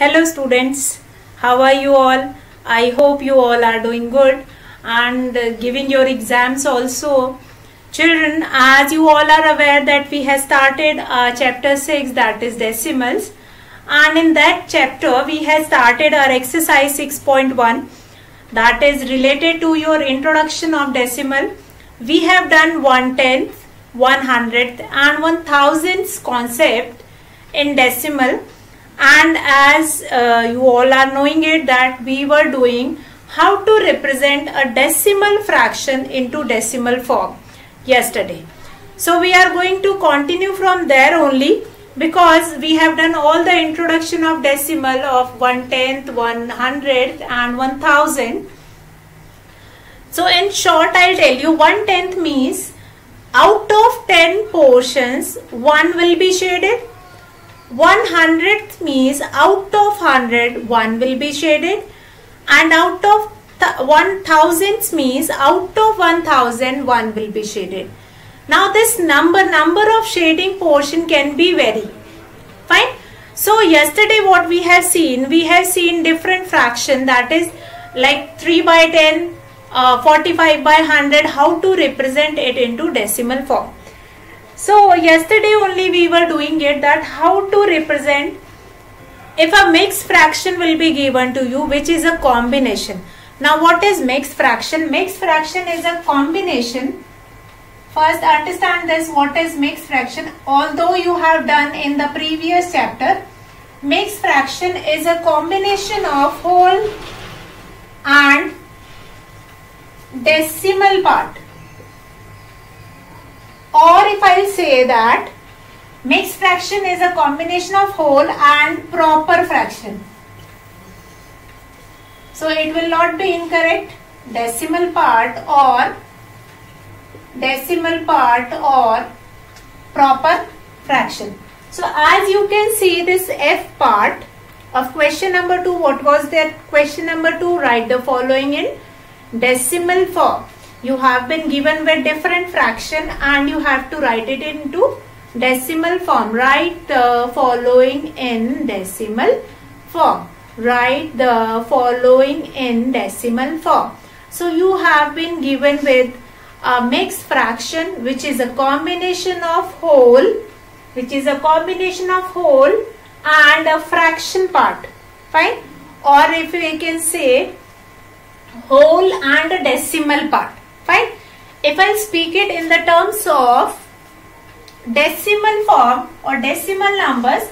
Hello students, how are you all? I hope you all are doing good and giving your exams also. Children, as you all are aware that we have started chapter 6, that is decimals, and in that chapter we have started our exercise 6.1, that is related to your introduction of decimal. We have done 1/10th, 100th and 1000th concept in decimal, and as you all are knowing it that we were doing how to represent a decimal fraction into decimal form yesterday. So we are going to continue from there only, because we have done all the introduction of decimal of 1/10th, 100th and 1000. So in short, I'll tell you 1/10th means out of 10 portions, 1 will be shaded. 100th means out of 100, 1 will be shaded. And out of 1000th means out of 1000, 1 will be shaded. Now this number of shading portion can be vary. Fine. So yesterday what we have seen different fraction, that is like 3/10, 45/100, how to represent it into decimal form. So yesterday only we were doing it, that how to represent if a mixed fraction will be given to you, which is a combination. Now what is mixed fraction? Mixed fraction is a combination. First understand this, what is mixed fraction. Although you have done in the previous chapter, mixed fraction is a combination of whole and decimal part. Or if I say that mixed fraction is a combination of whole and proper fraction, so it will not be incorrect. Decimal part or proper fraction. So as you can see, this F part of question number 2, what was that question number 2? Write the following in decimal form. You have been given with different fraction and you have to write it into decimal form. Write the following in decimal form. Write the following in decimal form. So you have been given with a mixed fraction, which is a combination of whole, and a fraction part. Fine. Or if we can say whole and a decimal part. Fine. If I speak it in the terms of decimal form or decimal numbers,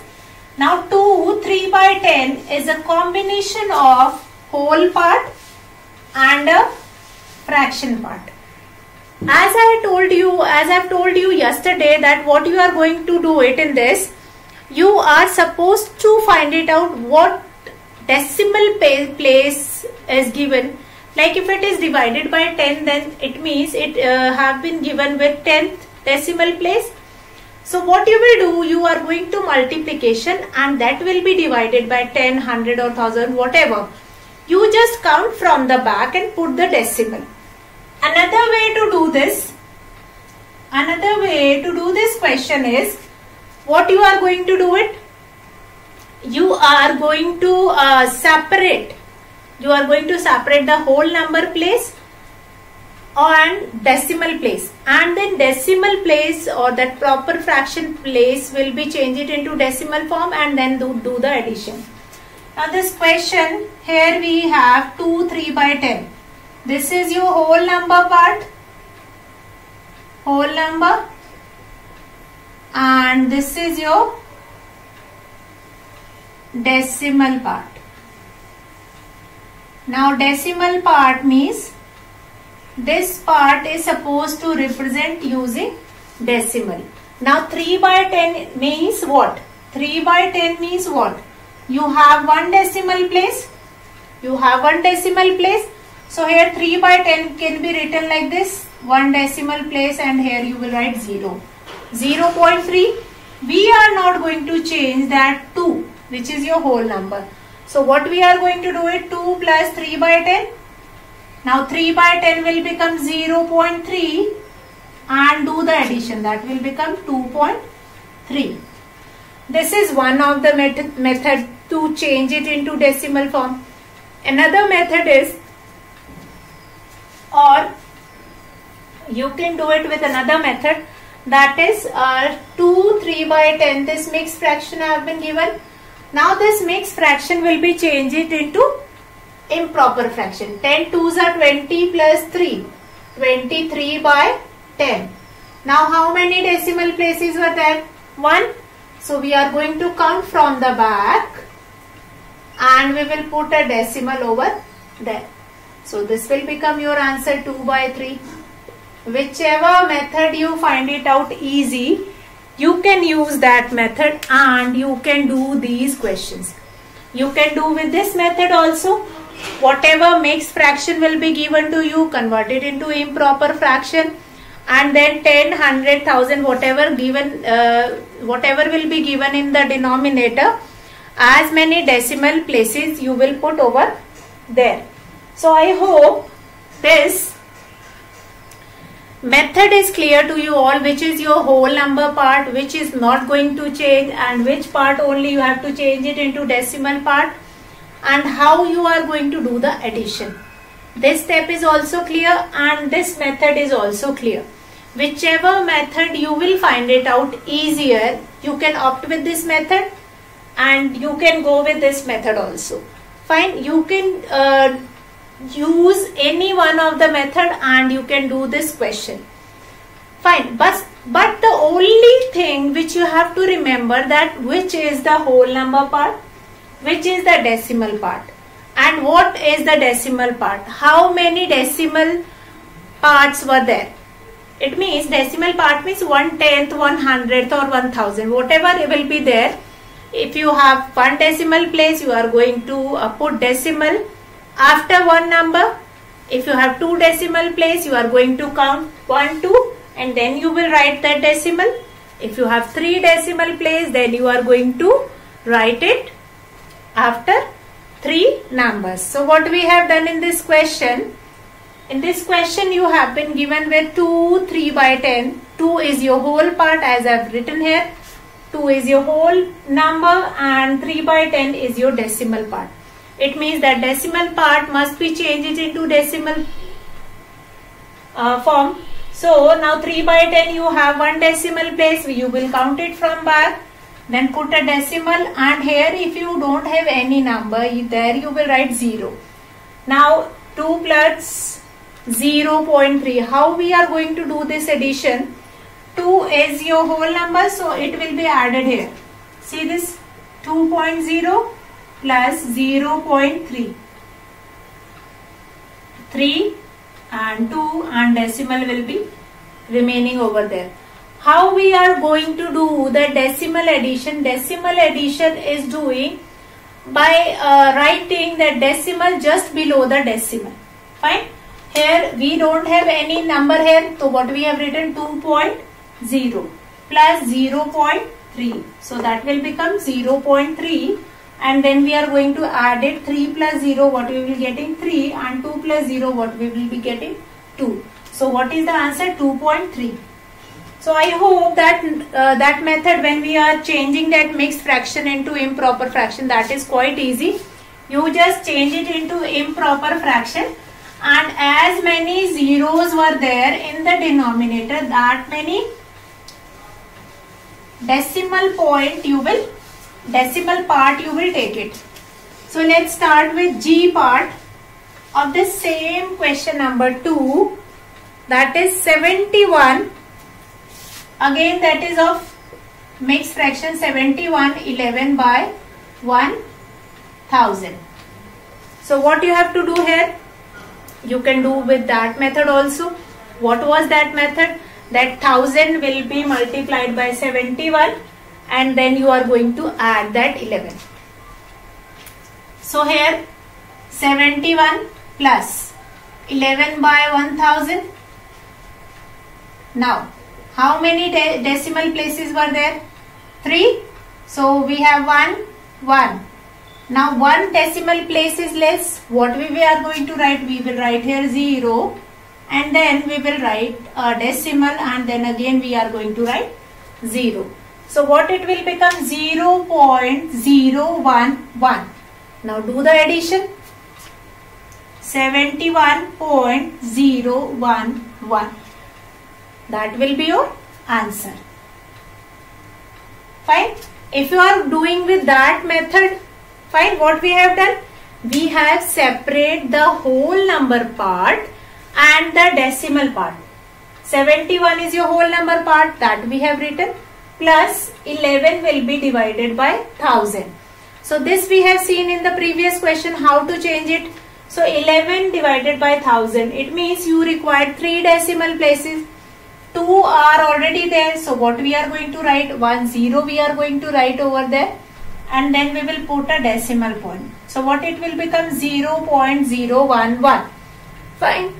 now 2 3/10 is a combination of whole part and a fraction part. As I have told you yesterday, that what you are going to do it in this, you are supposed to find it out what decimal place is given. Like if it is divided by 10, then it means it have been given with 10th decimal place. So what you will do, you are going to multiplication and that will be divided by 10, 100 or 1000, whatever. You just count from the back and put the decimal. Another way to do this question is, what you are going to do it? You are going to separate the whole number place and decimal place, and then decimal place or that proper fraction place will be changed it into decimal form, and then do the addition. Now this question, here we have 2 3/10. This is your whole number part, and this is your decimal part. Now decimal part means this part is supposed to represent using decimal. Now 3/10 means what? 3/10 means what? You have one decimal place. So here 3/10 can be written like this, one decimal place, and here you will write 0. 0.3. We are not going to change that 2, which is your whole number. So what we are going to do it, 2 plus 3/10. Now 3/10 will become 0.3 and do the addition, that will become 2.3. This is one of the method to change it into decimal form. Another method is, or you can do it with another method, that is 2 3 by 10. This mixed fraction I have been given. Now this mixed fraction will be changed into improper fraction. 10 2s are 20 plus 3, 23 by 10. Now how many decimal places were there? 1. So we are going to count from the back and we will put a decimal over there. So this will become your answer 2 by 3. Whichever method you find it out easy, you can use that method and you can do these questions. You can do with this method also. Whatever mixed fraction will be given to you, convert it into improper fraction, and then 10, 100, 1000, whatever will be given in the denominator, as many decimal places you will put over there. So I hope this method is clear to you all, which is your whole number part, which is not going to change, and which part only you have to change it into decimal part, and how you are going to do the addition. This step is also clear and this method is also clear. Whichever method you will find it out easier, you can opt with this method and you can go with this method also. Fine, you can use any one of the method and you can do this question. Fine, but the only thing which you have to remember, that which is the whole number part, which is the decimal part, and what is the decimal part. How many decimal parts were there? It means decimal part means 1/10th, 1/100th or 1000, whatever will be there. If you have one decimal place, you are going to put decimal after one number. If you have two decimal place, you are going to count 1, 2 and then you will write that decimal. If you have 3 decimal place, then you are going to write it after 3 numbers. So what we have done in this question, you have been given with 2 3 by 10. 2 is your whole part, as I have written here. 2 is your whole number and 3 by 10 is your decimal part. It means that decimal part must be changed into decimal form. So now 3 by 10 you have one decimal place, you will count it from back, then put a decimal, and here if you don't have any number there, you will write 0. Now 2 plus 0.3. How we are going to do this addition? 2 is your whole number, so it will be added here. See this, 2.0 plus 0.3. 3 and 2 and decimal will be remaining over there. How we are going to do the decimal addition? Decimal addition is doing by writing the decimal just below the decimal. Fine. Here we don't have any number here, so what we have written, 2.0 plus 0.3. So that will become 0.3, and then we are going to add it. 3 plus 0, what we will be getting? 3, and 2 plus 0, what we will be getting? 2. So what is the answer? 2.3. So I hope that that method, when we are changing that mixed fraction into improper fraction, that is quite easy. You just change it into improper fraction, and as many zeros were there in the denominator, that many decimal part you will take it. So let's start with G part of the same question number 2, that is 71. Again, that is of mixed fraction, 71 11 by 1000. So what you have to do here? You can do with that method also. What was that method? That 1000 will be multiplied by 71 and then you are going to add that 11. So here 71 plus 11 by 1000. Now how many decimal places were there? 3. So we have 1. Now one decimal place is less. What we are going to write? We will write here 0 and then we will write a decimal and then again we are going to write 0. So what it will become? 0.011. Now do the addition. 71.011. That will be your answer. Fine. If you are doing with that method, fine. What we have done? We have separate the whole number part and the decimal part. 71 is your whole number part, that we have written, plus 11 will be divided by 1000. So this we have seen in the previous question how to change it. So 11 divided by 1000, it means you require 3 decimal places. 2 are already there. So what we are going to write? 10 we are going to write over there, and then we will put a decimal point. So what it will become? 0.011. Fine.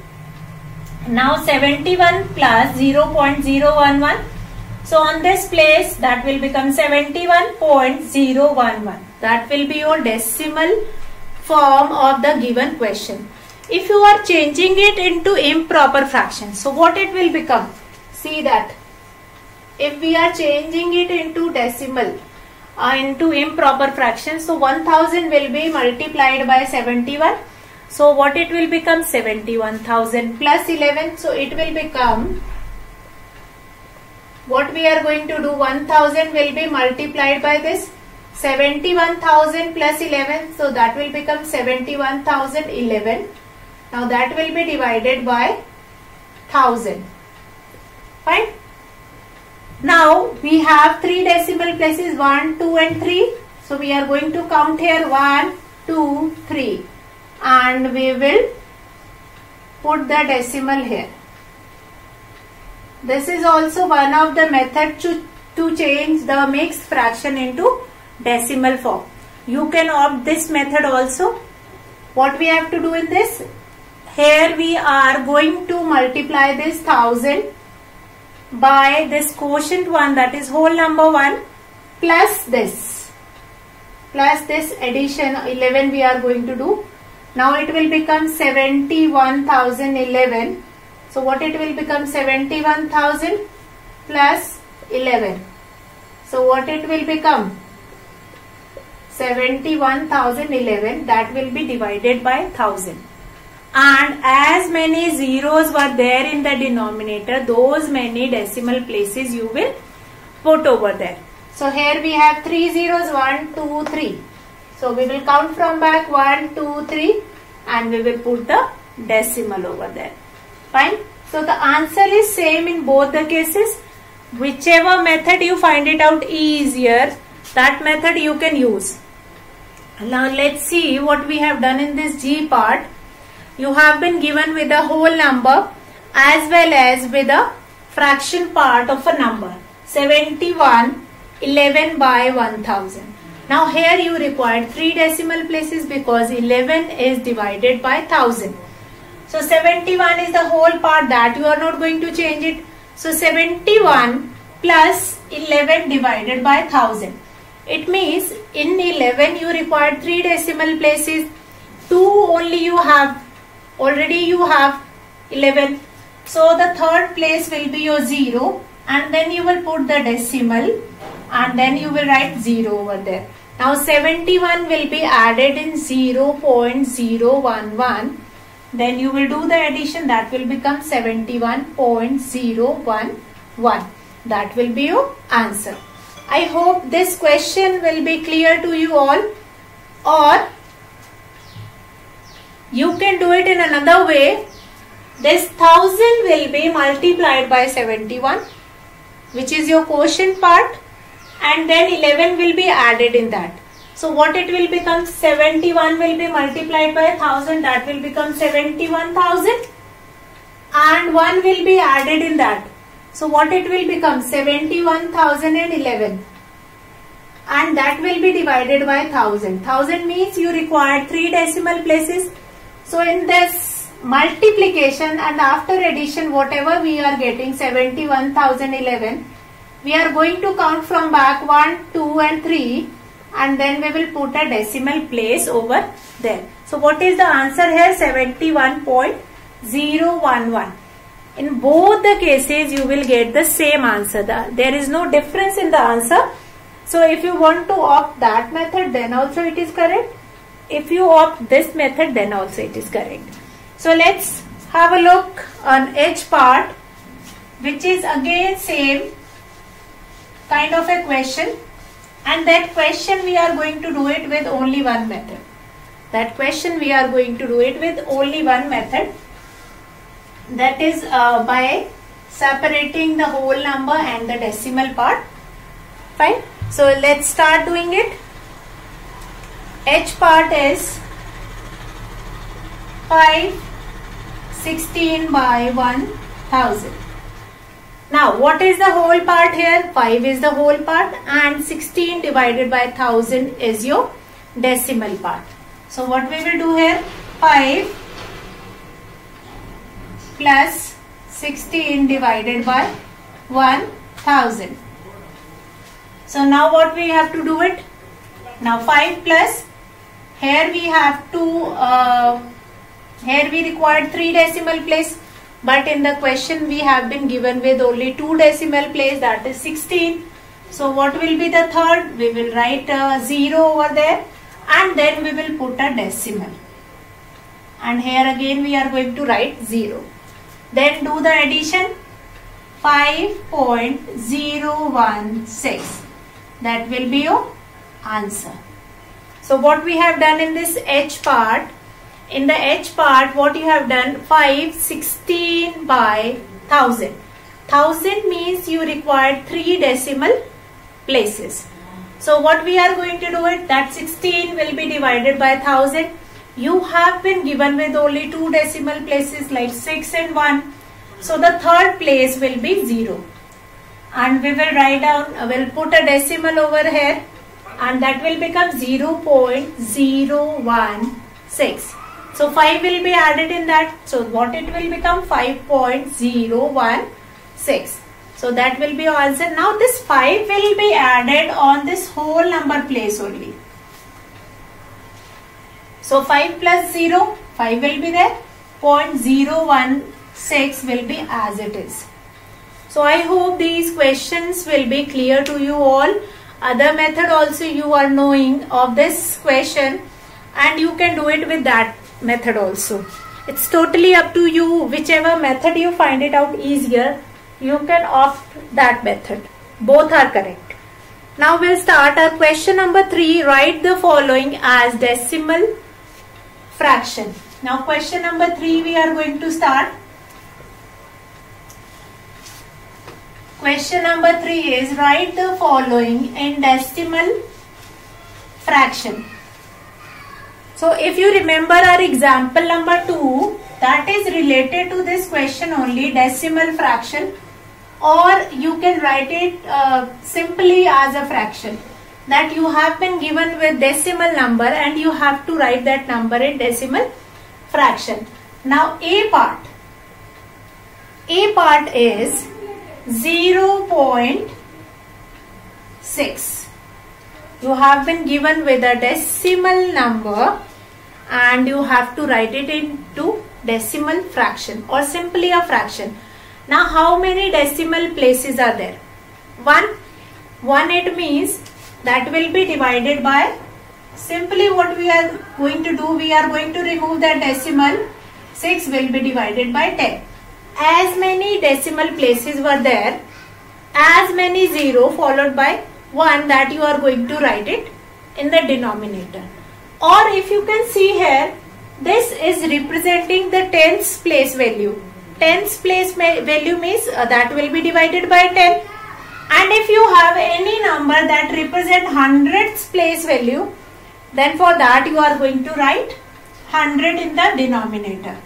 Now 71 plus 0.011. So on this place that will become 71.011. That will be your decimal form of the given question. If you are changing it into improper fraction, so what it will become? See that. If we are changing it into decimal, into improper fraction, so 1000 will be multiplied by 71. So what it will become? 71,000 plus 11. So it will become, what we are going to do? 1000 will be multiplied by this 71,000 plus 11. So that will become 71,011. Now that will be divided by 1000. Fine. Now we have 3 decimal places, 1, 2 and 3. So we are going to count here 1, 2, 3. And we will put the decimal here. This is also one of the methods to change the mixed fraction into decimal form. You can opt this method also. What we have to do in this? Here we are going to multiply this 1000 by this quotient 1, that is whole number 1, plus this addition 11 we are going to do. Now it will become 71,011. So what it will become? 71,000 plus 11. So what it will become? 71,011. That will be divided by 1000. And as many zeros were there in the denominator, those many decimal places you will put over there. So here we have 3 zeros, 1, 2, 3. So we will count from back 1, 2, 3 and we will put the decimal over there. Fine. So the answer is same in both the cases. Whichever method you find it out easier, that method you can use. Now let's see what we have done in this G part. You have been given with a whole number as well as with a fraction part of a number. 7111 by 1000. Now here you require 3 decimal places because 11 is divided by 1000. So 71 is the whole part, that you are not going to change it. So 71 plus 11 divided by 1000. It means in 11 you require 3 decimal places. 2 only you have. Already you have 11. So the third place will be your 0 and then you will put the decimal and then you will write 0 over there. Now 71 will be added in 0.011. Then you will do the addition, that will become 71.011. That will be your answer. I hope this question will be clear to you all, or you can do it in another way. This 1000 will be multiplied by 71, which is your quotient part, and then 11 will be added in that. So what it will become? 71 will be multiplied by 1000, that will become 71,000, and 1 will be added in that. So what it will become? 71,011, and that will be divided by 1000. 1000 means you require 3 decimal places. So in this multiplication and after addition, whatever we are getting 71,011, we are going to count from back 1, 2 and 3, and then we will put a decimal place over there. So what is the answer here? 71.011. In both the cases, you will get the same answer. There is no difference in the answer. So if you want to opt that method, then also it is correct. If you opt this method, then also it is correct. So let's have a look on H part, which is again same kind of a question. And that question we are going to do it with only one method. That question we are going to do it with only one method. That is by separating the whole number and the decimal part. Fine. So let's start doing it. H part is 516 by 1000. Now what is the whole part here? 5 is the whole part and 16 divided by 1000 is your decimal part. So what we will do here? 5 plus 16 divided by 1000. So now what we have to do it? Now 5 plus, here we have to, here we required 3 decimal place, but in the question we have been given with only 2 decimal place, that is 16. So what will be the third? We will write 0 over there and then we will put a decimal. And here again we are going to write 0. Then do the addition, 5.016. That will be your answer. So what we have done in this H part, in the H part what you have done, 516 by 1000. 1000 means you required 3 decimal places. So what we are going to do it, that 16 will be divided by 1000. You have been given with only 2 decimal places like 6 and 1. So the third place will be 0. And we will write down, we'll put a decimal over here and that will become 0.016. So 5 will be added in that. So what it will become? 5.016. So that will be your answer. Now this 5 will be added on this whole number place only. So 5 plus 0, 5 will be there. 0.016 will be as it is. So I hope these questions will be clear to you all. Other method also you are knowing of this question and you can do it with that method also. It's totally up to you. Whichever method you find it out easier, you can opt that method. Both are correct. Now we'll start our question number 3. Write the following as decimal fraction. Now question number 3 we are going to start. Question number 3 is write the following in decimal fraction. So if you remember our example number 2, that is related to this question only, decimal fraction, or you can write it simply as a fraction, that you have been given with decimal number and you have to write that number in decimal fraction. Now A part is 0.6. You have been given with a decimal number and you have to write it into decimal fraction or simply a fraction. Now how many decimal places are there? 1. It means that will be divided by, simply what we are going to do, we are going to remove that decimal. 6 will be divided by 10. As many decimal places were there, as many 0 followed by 1, that you are going to write it in the denominator. Or if you can see here, this is representing the tens place value. Tens place value means that will be divided by 10. And if you have any number that represent hundredths place value, then for that you are going to write 100 in the denominator.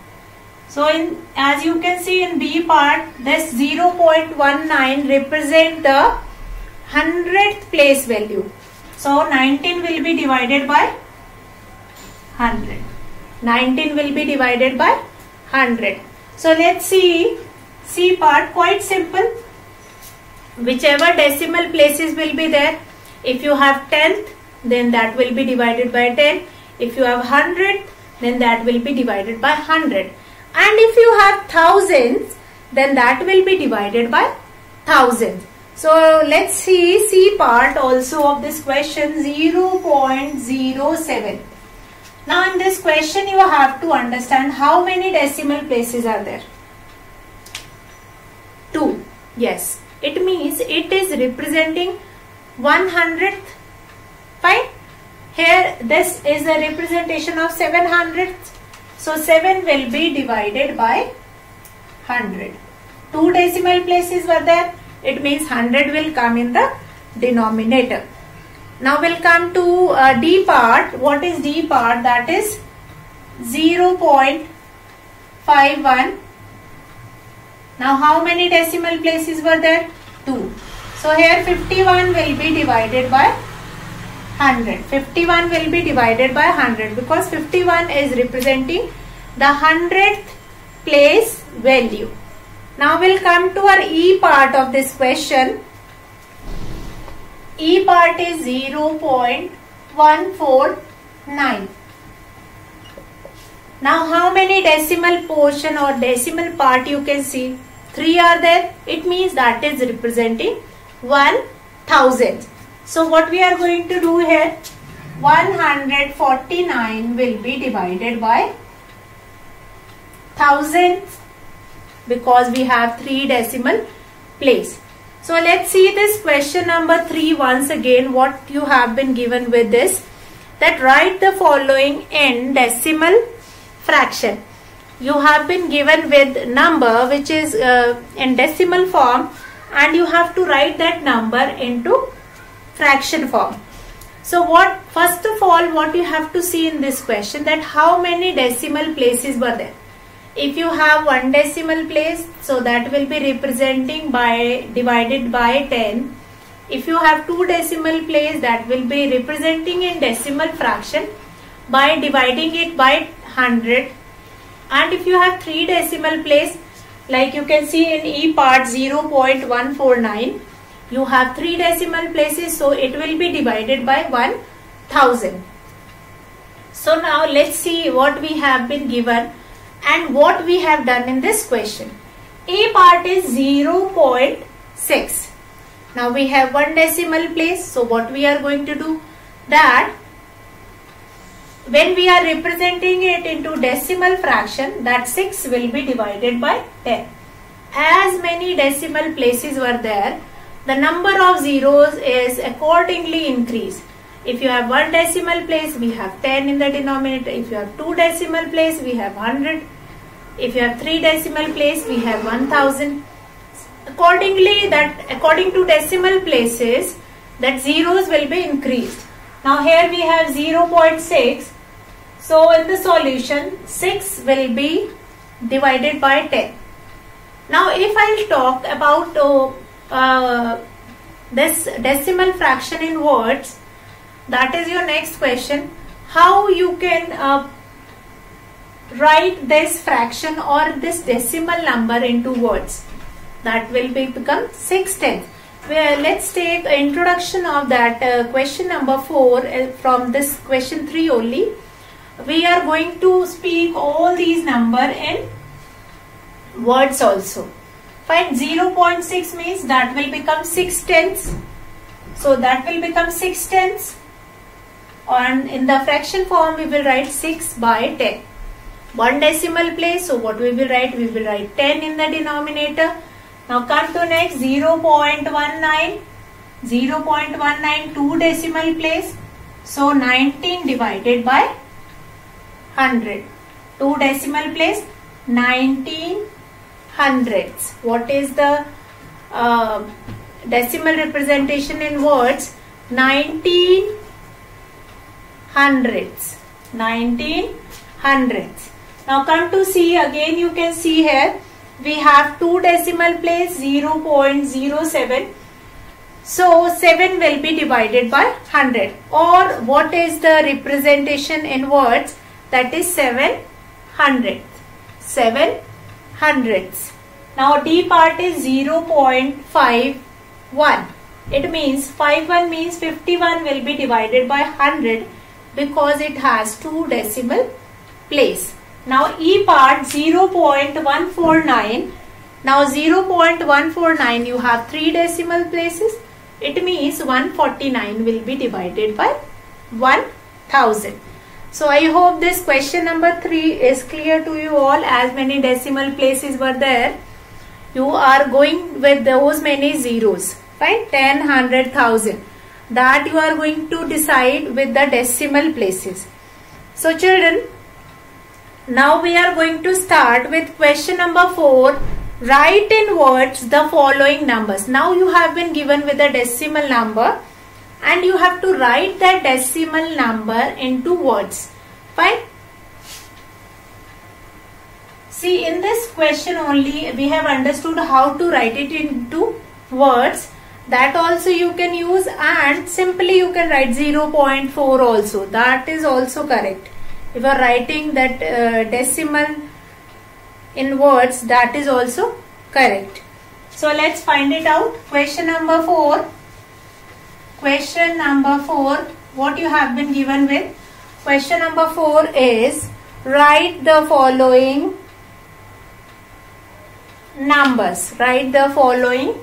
So as you can see in B part, this 0.19 represent the hundredth place value. So 19 will be divided by 100. 19 will be divided by 100. So let's see C part, quite simple. Whichever decimal places will be there, if you have tenth, then that will be divided by 10. If you have hundredth, then that will be divided by 100. And if you have thousands, then that will be divided by 1000. So let's see C part also of this question, 0.07. Now in this question you have to understand how many decimal places are there. 2. Yes, it means it is representing 100th. Fine. Here this is a representation of 700th. So 7 will be divided by 100. 2 decimal places were there. It means 100 will come in the denominator. Now we'll come to D part. What is D part? That is 0.51. Now how many decimal places were there? 2. So here 51 will be divided by 100. 51 will be divided by 100 because 51 is representing the 100th place value. Now we'll come to our E part of this question. E part is 0.149. Now how many decimal portion or decimal part you can see? 3 are there. It means that is representing 1000. So what we are going to do here? 149 will be divided by 1000 because we have 3 decimal place. So let's see this question number 3 once again. What you have been given with this, that write the following in decimal fraction. You have been given with number which is in decimal form, and you have to write that number into fraction form. So what, first of all, what you have to see in this question, that how many decimal places were there. If you have 1 decimal place, so that will be representing by divided by 10. If you have 2 decimal place, that will be representing in decimal fraction by dividing it by 100. And if you have 3 decimal place, like you can see in E part 0.149, you have 3 decimal places, so it will be divided by 1000. So now let's see what we have been given and what we have done in this question. A part is 0.6. Now we have 1 decimal place, so what we are going to do, that when we are representing it into decimal fraction, that 6 will be divided by 10. As many decimal places were there, the number of zeros is accordingly increased. If you have 1 decimal place, we have 10 in the denominator. If you have 2 decimal place, we have 100. If you have 3 decimal place, we have 1000. Accordingly, that according to decimal places, that zeros will be increased. Now here we have 0.6. So in the solution, 6 will be divided by 10. Now if I talk about this decimal fraction in words, that is your next question. How you can write this fraction or this decimal number into words? That will become 6/10. Well, let's take introduction of that question number 4 from this question 3 only. We are going to speak all these number in words also. Fine. 0.6 means that will become 6/10. So that will become 6/10. And in the fraction form, we will write 6 by 10. 1 decimal place. So what we will write? We will write 10 in the denominator. Now come to next 0.19. 0.19, 2 decimal place. So 19 divided by 100. 2 decimal place, 19 hundredths. What is the decimal representation in words? 19 hundredths. 19 hundredths. Now come to C. Again you can see here we have 2 decimal place, 0.07. So 7 will be divided by 100. Or what is the representation in words? That is 7 hundredths. 7 hundredths. Now D part is 0.51. It means 51 means 51 will be divided by 100 because it has 2 decimal place. Now E part 0.149. Now 0.149, you have 3 decimal places. It means 149 will be divided by 1000. So I hope this question number 3 is clear to you all. As many decimal places were there, you are going with those many zeros. Fine, 10, 100, 1000. That you are going to decide with the decimal places. So children, now we are going to start with question number 4. Write in words the following numbers. Now you have been given with a decimal number and you have to write that decimal number into words. Fine. See, in this question only we have understood how to write it into words. That also you can use, and simply you can write 0.4 also. That is also correct. If you are writing that decimal in words, that is also correct. So let's find it out. Question number 4. Question number 4. What you have been given with? Question number 4 is write the following numbers. Write the following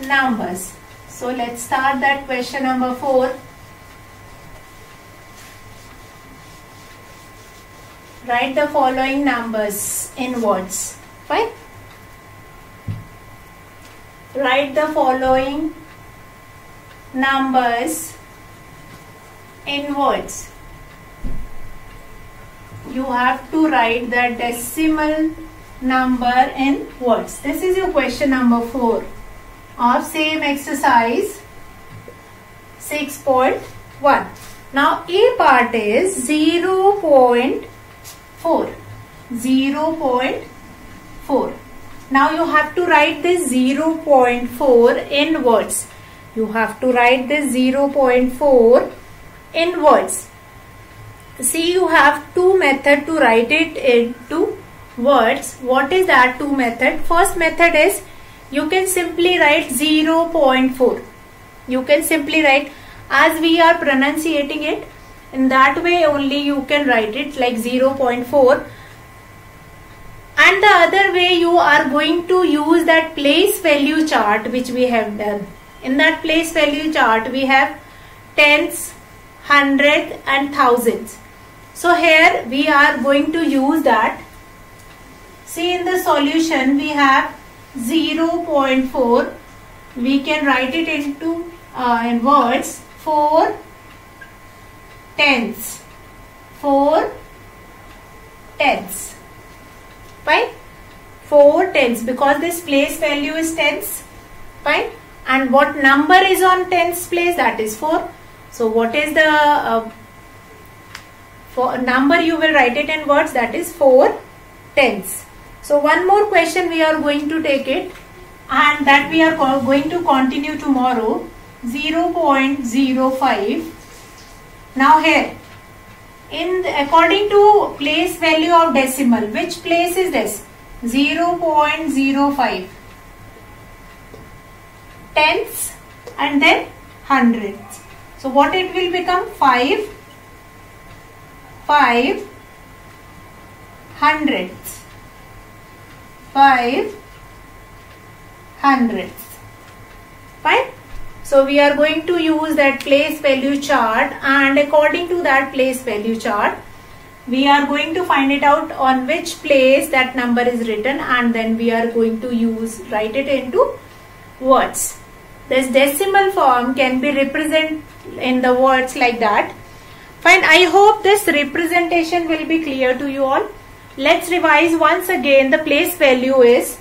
numbers. So let's start that question number 4. Write the following numbers in words. Fine. Write the following numbers in words. You have to write the decimal number in words. This is your question number 4 of same exercise 6.1. Now A part is 0.4. 0.4. Now you have to write this 0.4 in words. You have to write this 0.4 in words. See, you have two methods to write it into words. What is that two method? First method is you can simply write 0.4. You can simply write as we are pronunciating it. In that way only you can write it like 0.4. And the other way you are going to use that place value chart which we have done. In that place value chart we have tens, hundreds and thousands. So here we are going to use that. See, in the solution we have 0.4. We can write it into in words 4 tens. 4 tens. Fine. 4 tens, because this place value is tens. Fine. And what number is on tens place? That is 4. So what is the number you will write it in words? That is 4 tens. So one more question we are going to take it, and that we are going to continue tomorrow. 0.05. Now here, according to place value of decimal, which place is this? 0.05. Tens and then hundreds. So what it will become? 5 hundredths. 5 hundredths. Fine. So we are going to use that place value chart, and according to that place value chart we are going to find it out on which place that number is written, and then we are going to write it into words. This decimal form can be represented in the words like that. Fine. I hope this representation will be clear to you all. Let's revise once again. The place value is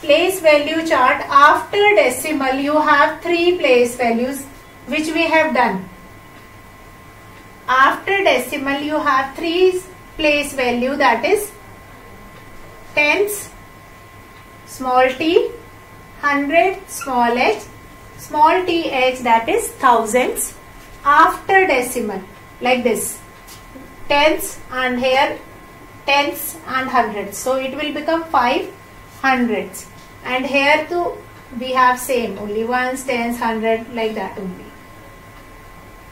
place value chart. After decimal you have 3 place values which we have done. After decimal you have 3 place value, that is tens, small t, hundred, small h, small th, that is thousands. After decimal like this, tens, and here tens and hundreds. So it will become 5 hundredths, and here too we have same, only ones, tens, hundred, like that only.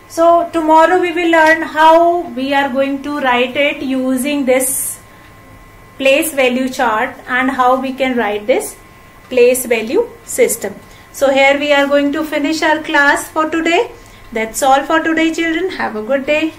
So tomorrow we will learn how we are going to write it using this place value chart and how we can write this place value system. So here we are going to finish our class for today. That's all for today, children. Have a good day.